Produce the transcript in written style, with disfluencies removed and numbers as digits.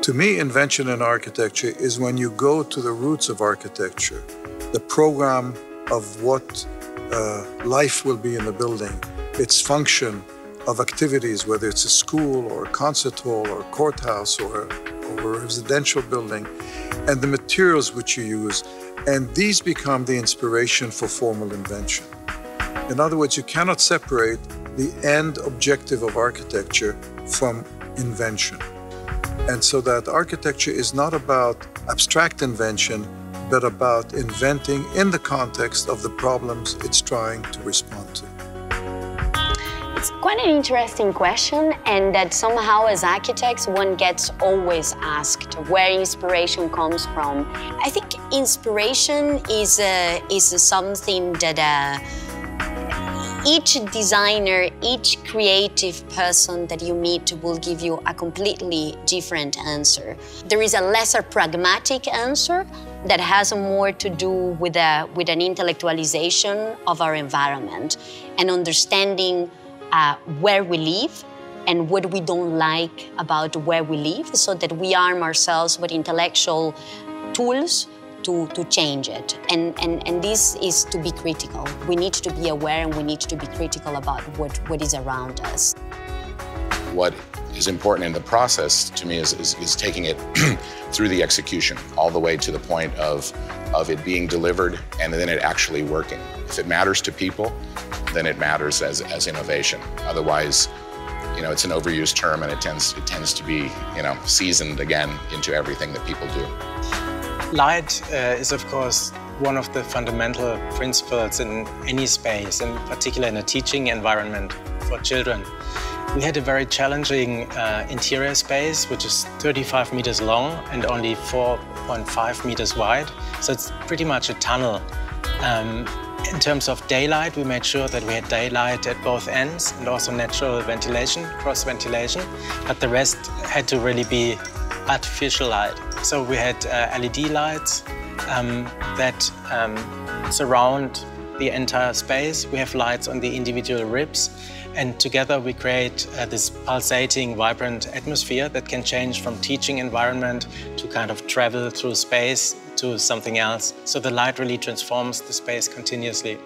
To me, invention in architecture is when you go to the roots of architecture, the program of what life will be in the building, its function of activities, whether it's a school or a concert hall or a courthouse or a residential building, and the materials which you use. And these become the inspiration for formal invention. In other words, you cannot separate the end objective of architecture from invention. And so that architecture is not about abstract invention, but about inventing in the context of the problems it's trying to respond to. It's quite an interesting question, and that somehow as architects one gets always asked where inspiration comes from. I think inspiration is something that each designer, each creative person that you meet will give you a completely different answer. There is a lesser pragmatic answer that has more to do with an intellectualization of our environment and understanding where we live and what we don't like about where we live, so that we arm ourselves with intellectual tools to change it. And this is to be critical. We need to be aware and we need to be critical about what is around us. What is important in the process to me is taking it through the execution, all the way to the point of it being delivered and then it actually working. If it matters to people, then it matters as innovation. Otherwise, it's an overused term and it tends to be, seasoned again into everything that people do. Light is, of course, one of the fundamental principles in any space, in particular in a teaching environment for children. We had a very challenging interior space, which is 35 meters long and only 4.5 meters wide. So it's pretty much a tunnel. In terms of daylight, we made sure that we had daylight at both ends and also natural ventilation, cross ventilation. But the rest had to really be artificial light. So we had LED lights that surround the entire space. We have lights on the individual ribs. And together we create this pulsating, vibrant atmosphere that can change from teaching environment to kind of travel through space to something else. So the light really transforms the space continuously.